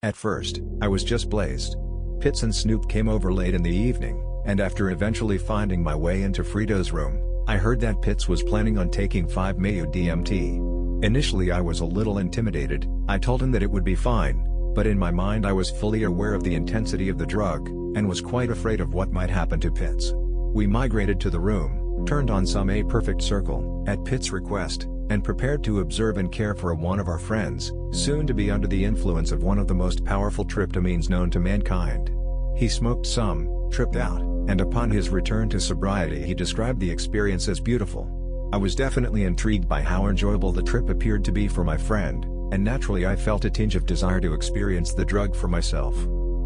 At first, I was just blazed. Pitts and Snoop came over late in the evening, and after eventually finding my way into Frito's room, I heard that Pitts was planning on taking 5-MeO DMT. Initially I was a little intimidated. I told him that it would be fine, but in my mind I was fully aware of the intensity of the drug, and was quite afraid of what might happen to Pitts. We migrated to the room, turned on some A Perfect Circle, at Pitts' request, and prepared to observe and care for one of our friends, soon to be under the influence of one of the most powerful tryptamines known to mankind. He smoked some, tripped out, and upon his return to sobriety he described the experience as beautiful. I was definitely intrigued by how enjoyable the trip appeared to be for my friend, and naturally I felt a tinge of desire to experience the drug for myself.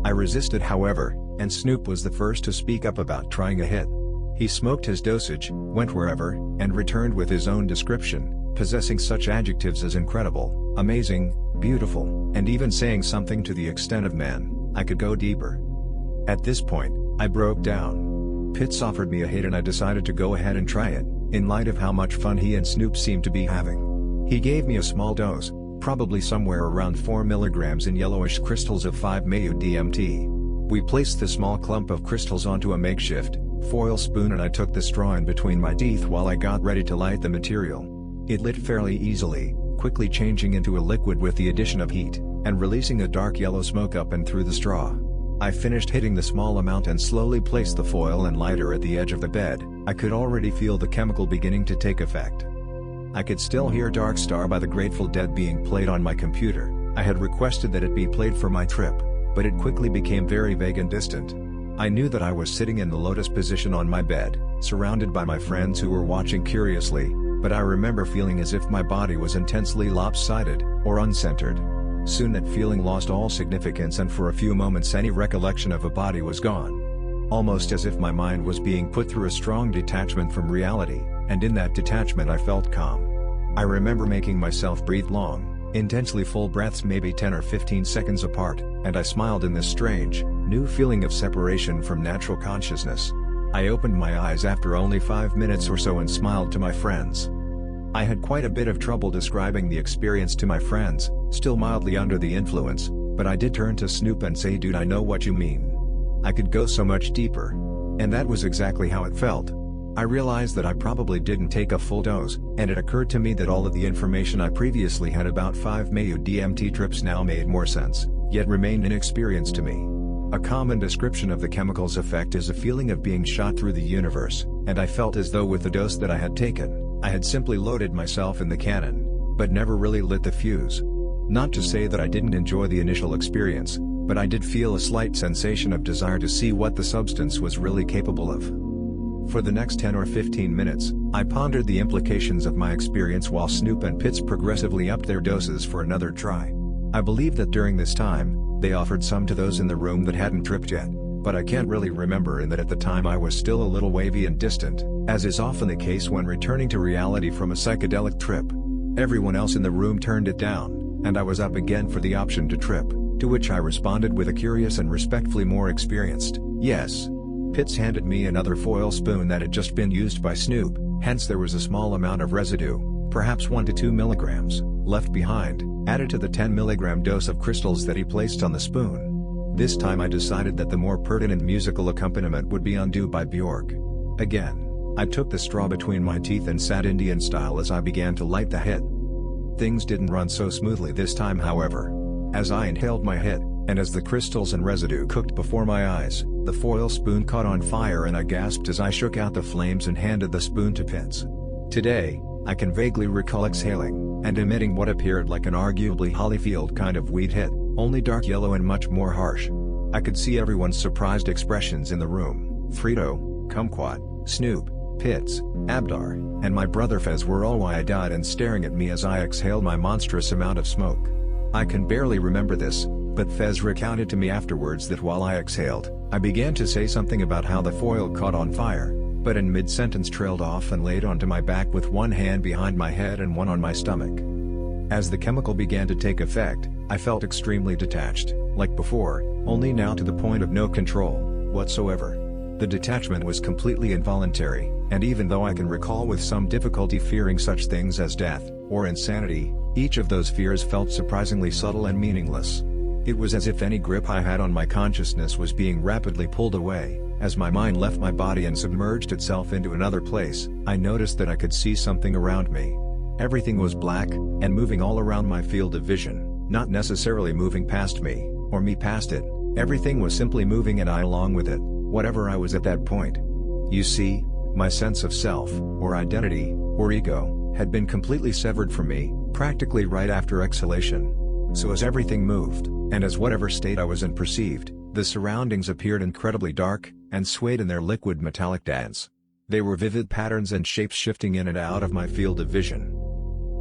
I resisted however, and Snoop was the first to speak up about trying a hit. He smoked his dosage, went wherever, and returned with his own description, possessing such adjectives as incredible, amazing, beautiful, and even saying something to the extent of "man, I could go deeper." At this point, I broke down. Pitts offered me a hit and I decided to go ahead and try it, in light of how much fun he and Snoop seemed to be having. He gave me a small dose, probably somewhere around 4 mg in yellowish crystals of 5-MeO DMT. We placed the small clump of crystals onto a makeshift foil spoon and I took the straw in between my teeth while I got ready to light the material. It lit fairly easily, quickly changing into a liquid with the addition of heat, and releasing a dark yellow smoke up and through the straw. I finished hitting the small amount and slowly placed the foil and lighter at the edge of the bed. I could already feel the chemical beginning to take effect. I could still hear Dark Star by the Grateful Dead being played on my computer. I had requested that it be played for my trip, but it quickly became very vague and distant. I knew that I was sitting in the lotus position on my bed, surrounded by my friends who were watching curiously, but I remember feeling as if my body was intensely lopsided, or uncentered. Soon that feeling lost all significance and for a few moments any recollection of a body was gone. Almost as if my mind was being put through a strong detachment from reality, and in that detachment I felt calm. I remember making myself breathe long, intensely full breaths maybe 10 or 15 seconds apart, and I smiled in this strange, new feeling of separation from natural consciousness. I opened my eyes after only 5 minutes or so and smiled to my friends. I had quite a bit of trouble describing the experience to my friends, still mildly under the influence, but I did turn to Snoop and say, "Dude, I know what you mean. I could go so much deeper." And that was exactly how it felt. I realized that I probably didn't take a full dose, and it occurred to me that all of the information I previously had about 5-MeO DMT trips now made more sense, yet remained inexperienced to me. A common description of the chemical's effect is a feeling of being shot through the universe, and I felt as though with the dose that I had taken, I had simply loaded myself in the cannon, but never really lit the fuse. Not to say that I didn't enjoy the initial experience, but I did feel a slight sensation of desire to see what the substance was really capable of. For the next 10 or 15 minutes, I pondered the implications of my experience while Snoop and Pitts progressively upped their doses for another try. I believe that during this time, they offered some to those in the room that hadn't tripped yet, but I can't really remember, and that at the time I was still a little wavy and distant, as is often the case when returning to reality from a psychedelic trip. Everyone else in the room turned it down, and I was up again for the option to trip, to which I responded with a curious and respectfully more experienced yes. Pitts handed me another foil spoon that had just been used by Snoop, hence there was a small amount of residue, perhaps 1 to 2 milligrams, left behind, added to the 10 milligram dose of crystals that he placed on the spoon. This time I decided that the more pertinent musical accompaniment would be Undo by Bjork. Again, I took the straw between my teeth and sat Indian style as I began to light the hit. Things didn't run so smoothly this time however. As I inhaled my hit, and as the crystals and residue cooked before my eyes, the foil spoon caught on fire and I gasped as I shook out the flames and handed the spoon to Pitts. Today, I can vaguely recall exhaling, and emitting what appeared like an arguably Holyfield kind of weed hit, only dark yellow and much more harsh. I could see everyone's surprised expressions in the room. Frito, Kumquat, Snoop, Pitts, Abdar, and my brother Fez were all wide-eyed and staring at me as I exhaled my monstrous amount of smoke. I can barely remember this, but Fez recounted to me afterwards that while I exhaled, I began to say something about how the foil caught on fire, but in mid-sentence trailed off and laid onto my back with one hand behind my head and one on my stomach. As the chemical began to take effect, I felt extremely detached, like before, only now to the point of no control whatsoever. The detachment was completely involuntary, and even though I can recall with some difficulty fearing such things as death, or insanity, each of those fears felt surprisingly subtle and meaningless. It was as if any grip I had on my consciousness was being rapidly pulled away. As my mind left my body and submerged itself into another place, I noticed that I could see something around me. Everything was black, and moving all around my field of vision, not necessarily moving past me, or me past it. Everything was simply moving and I along with it, whatever I was at that point. You see, my sense of self, or identity, or ego, had been completely severed from me, practically right after exhalation. So as everything moved, and as whatever state I was in perceived, the surroundings appeared incredibly dark, and swayed in their liquid metallic dance. They were vivid patterns and shapes shifting in and out of my field of vision.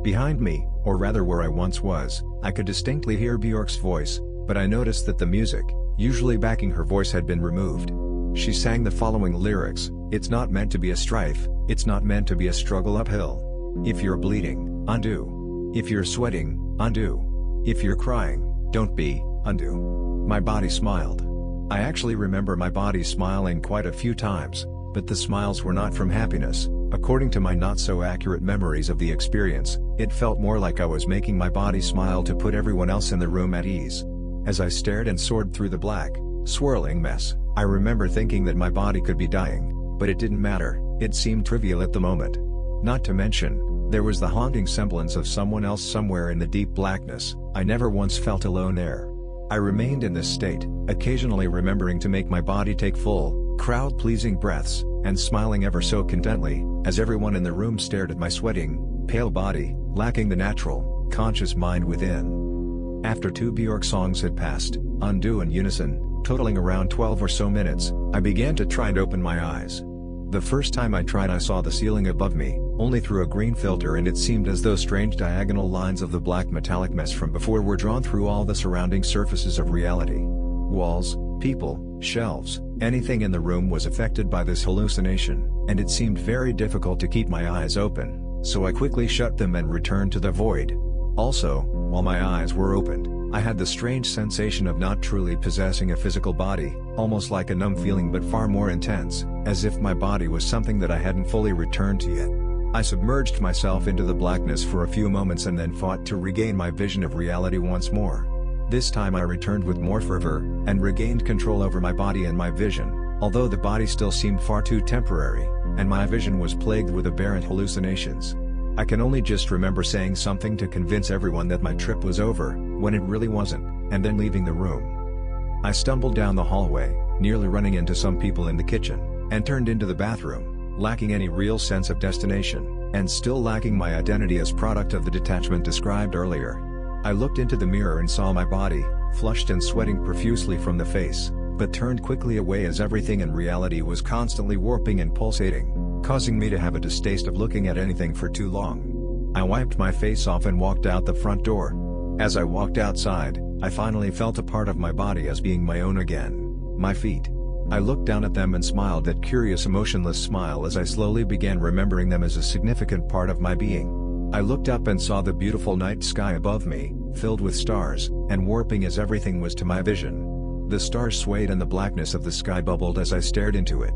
Behind me, or rather where I once was, I could distinctly hear Bjork's voice, but I noticed that the music, usually backing her voice, had been removed. She sang the following lyrics: "It's not meant to be a strife, it's not meant to be a struggle uphill. If you're bleeding, undo. If you're sweating, undo. If you're crying, don't be, undo." My body smiled. I actually remember my body smiling quite a few times, but the smiles were not from happiness. According to my not-so-accurate memories of the experience, it felt more like I was making my body smile to put everyone else in the room at ease. As I stared and soared through the black, swirling mess, I remember thinking that my body could be dying, but it didn't matter, it seemed trivial at the moment. Not to mention, there was the haunting semblance of someone else somewhere in the deep blackness. I never once felt alone there. I remained in this state, occasionally remembering to make my body take full, crowd-pleasing breaths, and smiling ever so contently, as everyone in the room stared at my sweating, pale body, lacking the natural, conscious mind within. After 2 Bjork songs had passed, undo in unison, totaling around 12 or so minutes, I began to try and open my eyes. The first time I tried, I saw the ceiling above me, only through a green filter, and it seemed as though strange diagonal lines of the black metallic mess from before were drawn through all the surrounding surfaces of reality. Walls, people, shelves, anything in the room was affected by this hallucination, and it seemed very difficult to keep my eyes open, so I quickly shut them and returned to the void. Also, while my eyes were opened, I had the strange sensation of not truly possessing a physical body, almost like a numb feeling but far more intense, as if my body was something that I hadn't fully returned to yet. I submerged myself into the blackness for a few moments and then fought to regain my vision of reality once more. This time I returned with more fervor, and regained control over my body and my vision, although the body still seemed far too temporary, and my vision was plagued with aberrant hallucinations. I can only just remember saying something to convince everyone that my trip was over, when it really wasn't, and then leaving the room. I stumbled down the hallway, nearly running into some people in the kitchen, and turned into the bathroom, lacking any real sense of destination, and still lacking my identity as product of the detachment described earlier. I looked into the mirror and saw my body, flushed and sweating profusely from the face, but turned quickly away as everything in reality was constantly warping and pulsating, causing me to have a distaste of looking at anything for too long. I wiped my face off and walked out the front door. As I walked outside, I finally felt a part of my body as being my own again: my feet. I looked down at them and smiled that curious emotionless smile as I slowly began remembering them as a significant part of my being. I looked up and saw the beautiful night sky above me, filled with stars, and warping as everything was to my vision. The stars swayed and the blackness of the sky bubbled as I stared into it.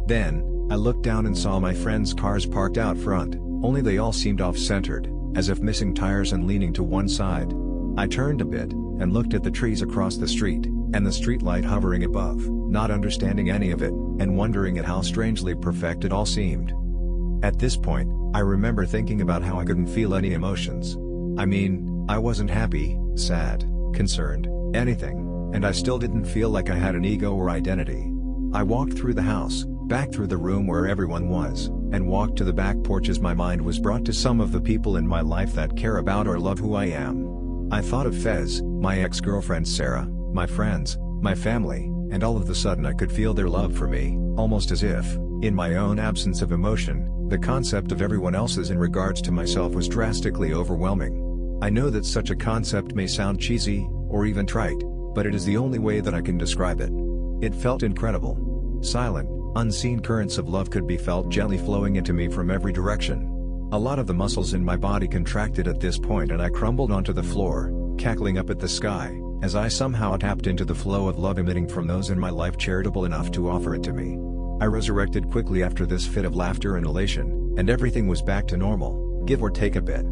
Then, I looked down and saw my friends' cars parked out front, only they all seemed off-centered, as if missing tires and leaning to one side. I turned a bit, and looked at the trees across the street, and the street light hovering above, not understanding any of it, and wondering at how strangely perfect it all seemed. At this point, I remember thinking about how I couldn't feel any emotions. I mean, I wasn't happy, sad, concerned, anything, and I still didn't feel like I had an ego or identity. I walked through the house, back through the room where everyone was, and walked to the back porch as my mind was brought to some of the people in my life that care about or love who I am. I thought of Fez, my ex-girlfriend Sarah, my friends, my family, and all of a sudden I could feel their love for me, almost as if, in my own absence of emotion, the concept of everyone else's in regards to myself was drastically overwhelming. I know that such a concept may sound cheesy, or even trite, but it is the only way that I can describe it. It felt incredible. Silent, unseen currents of love could be felt gently flowing into me from every direction. A lot of the muscles in my body contracted at this point and I crumbled onto the floor, cackling up at the sky, as I somehow tapped into the flow of love emitting from those in my life charitable enough to offer it to me. I resurrected quickly after this fit of laughter and elation, and everything was back to normal, give or take a bit.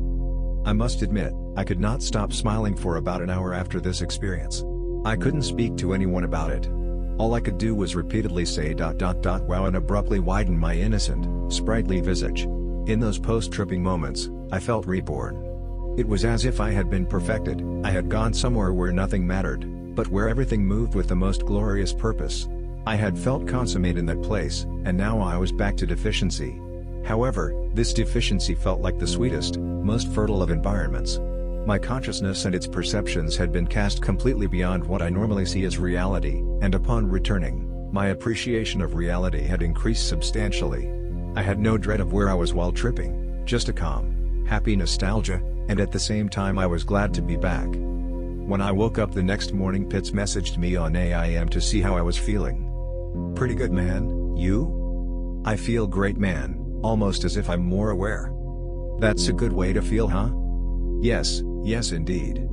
I must admit, I could not stop smiling for about an hour after this experience. I couldn't speak to anyone about it. All I could do was repeatedly say ... wow and abruptly widen my innocent, sprightly visage. In those post-tripping moments, I felt reborn. It was as if I had been perfected. I had gone somewhere where nothing mattered, but where everything moved with the most glorious purpose. I had felt consummate in that place, and now I was back to deficiency. However, this deficiency felt like the sweetest, most fertile of environments. My consciousness and its perceptions had been cast completely beyond what I normally see as reality, and upon returning, my appreciation of reality had increased substantially. I had no dread of where I was while tripping, just a calm, happy nostalgia, and at the same time I was glad to be back. When I woke up the next morning, Pitts messaged me on AIM to see how I was feeling. "Pretty good, man, you?" "I feel great, man, almost as if I'm more aware." "That's a good way to feel, huh?" Yes indeed.